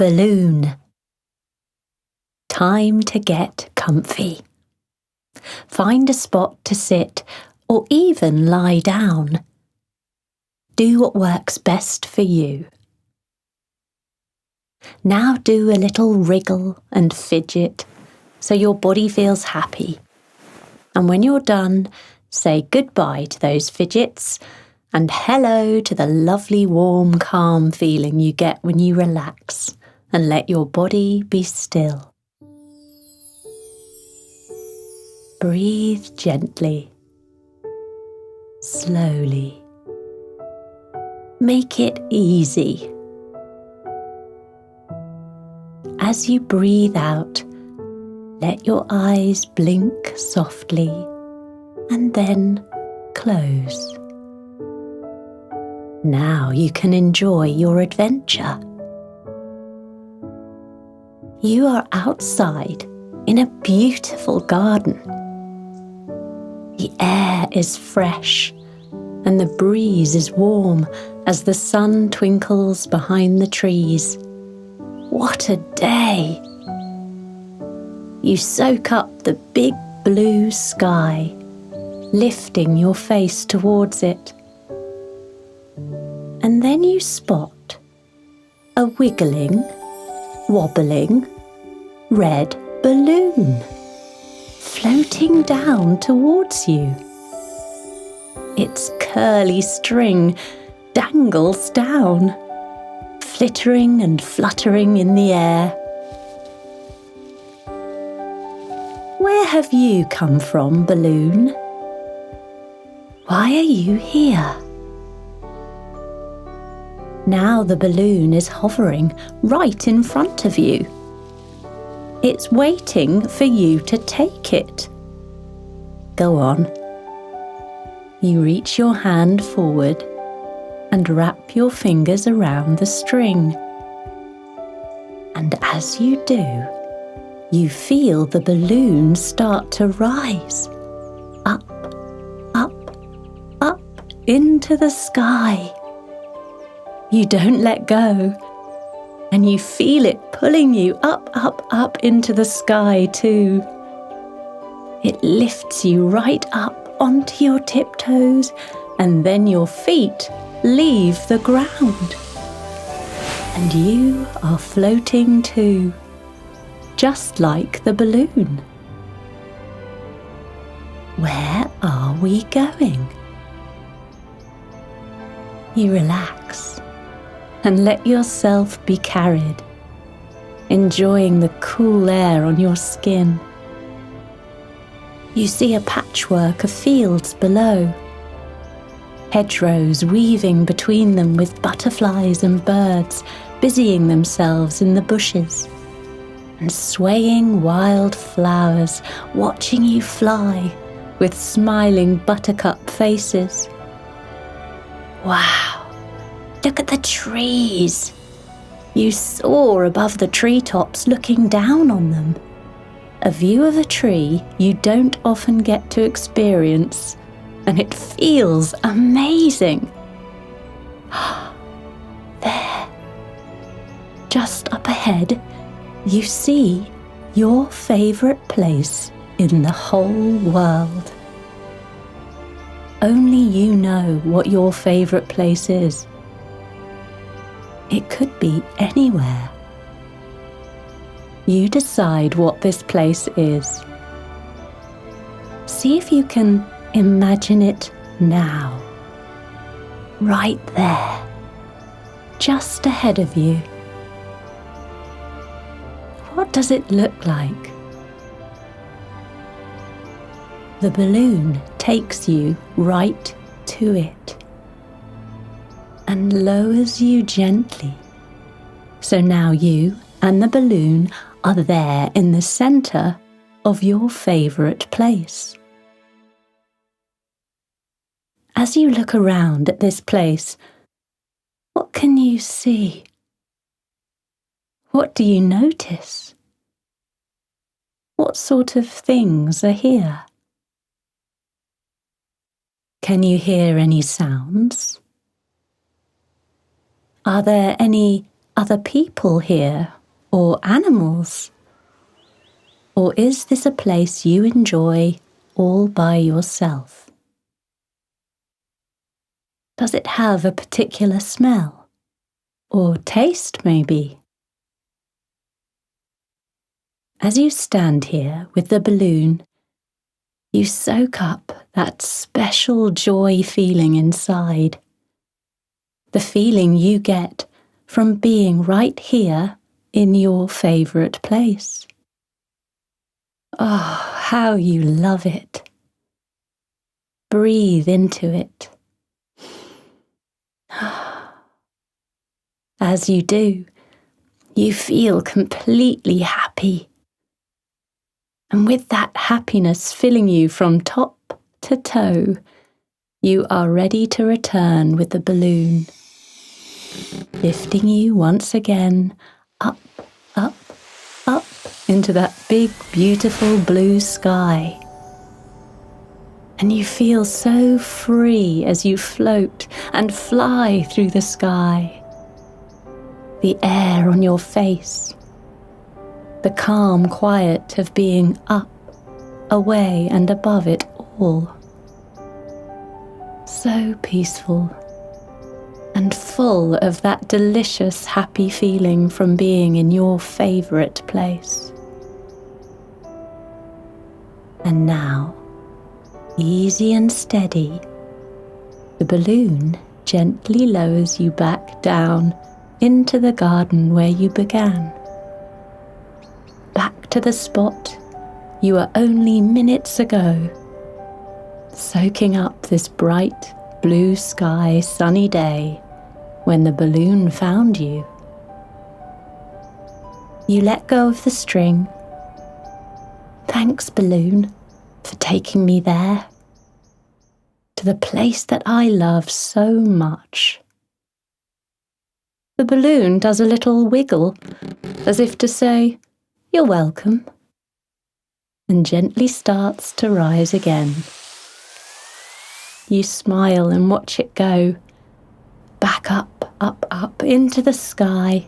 Balloon. Time to get comfy. Find a spot to sit or even lie down. Do what works best for you. Now do a little wriggle and fidget so your body feels happy. And when you're done, say goodbye to those fidgets and hello to the lovely warm, calm feeling you get when you relax and let your body be still. Breathe gently, slowly. Make it easy. As you breathe out, let your eyes blink softly and then close. Now you can enjoy your adventure. You are outside in a beautiful garden. The air is fresh and the breeze is warm as the sun twinkles behind the trees. What a day! You soak up the big blue sky, lifting your face towards it. And then you spot a wiggling, wobbling, red balloon floating down towards you. Its curly string dangles down, flittering and fluttering in the air. Where have you come from, balloon? Why are you here? Now the balloon is hovering right in front of you. It's waiting for you to take it. Go on. You reach your hand forward and wrap your fingers around the string. And as you do, you feel the balloon start to rise, up, up, up into the sky. You don't let go, and you feel it pulling you up, up, up into the sky too. It lifts you right up onto your tiptoes, and then your feet leave the ground. And you are floating too, just like the balloon. Where are we going? You relax and let yourself be carried, enjoying the cool air on your skin. You see a patchwork of fields below, hedgerows weaving between them with butterflies and birds busying themselves in the bushes, and swaying wild flowers watching you fly with smiling buttercup faces. Wow! Look at the trees. You soar above the treetops looking down on them. A view of a tree you don't often get to experience, and it feels amazing. There, just up ahead, you see your favourite place in the whole world. Only you know what your favourite place is. It could be anywhere. You decide what this place is. See if you can imagine it now. Right there, just ahead of you. What does it look like? The balloon takes you right to it and lowers you gently. So now you and the balloon are there in the centre of your favourite place. As you look around at this place, what can you see? What do you notice? What sort of things are here? Can you hear any sounds? Are there any other people here or animals? Or is this a place you enjoy all by yourself? Does it have a particular smell? Or taste, maybe? As you stand here with the balloon, you soak up that special joy feeling inside. The feeling you get from being right here in your favourite place. Oh, how you love it. Breathe into it. As you do, you feel completely happy. And with that happiness filling you from top to toe, you are ready to return with the balloon, lifting you once again up, up, up into that big, beautiful blue sky. And you feel so free as you float and fly through the sky. The air on your face, the calm quiet of being up, away and above it all. So peaceful and full of that delicious happy feeling from being in your favourite place. And now, easy and steady, the balloon gently lowers you back down into the garden where you began. Back to the spot you were only minutes ago, soaking up this bright blue sky sunny day when the balloon found you. You let go of the string. Thanks, balloon, for taking me there, to the place that I love so much. The balloon does a little wiggle, as if to say, "You're welcome," and gently starts to rise again. You smile and watch it go, back up, up, up into the sky,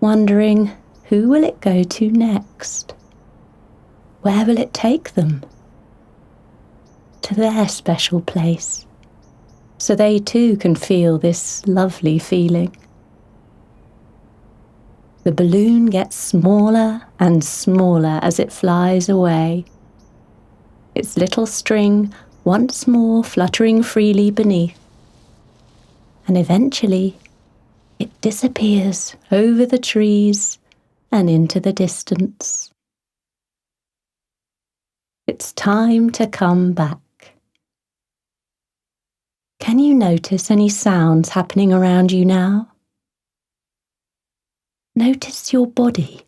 wondering who will it go to next? Where will it take them? To their special place, so they too can feel this lovely feeling. The balloon gets smaller and smaller as it flies away, its little string once more fluttering freely beneath, and eventually it disappears over the trees and into the distance. It's time to come back. Can you notice any sounds happening around you now? Notice your body,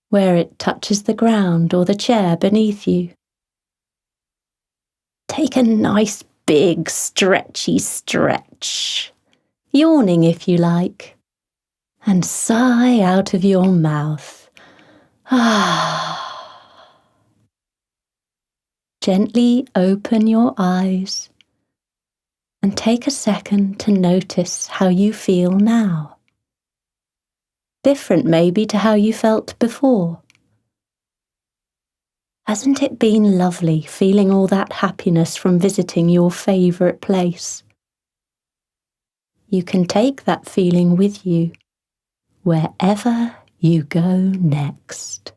where it touches the ground or the chair beneath you. Take a nice big stretchy stretch, yawning if you like, and sigh out of your mouth. Gently open your eyes and take a second to notice how you feel now. Different maybe to how you felt before. Hasn't it been lovely feeling all that happiness from visiting your favourite place? You can take that feeling with you wherever you go next.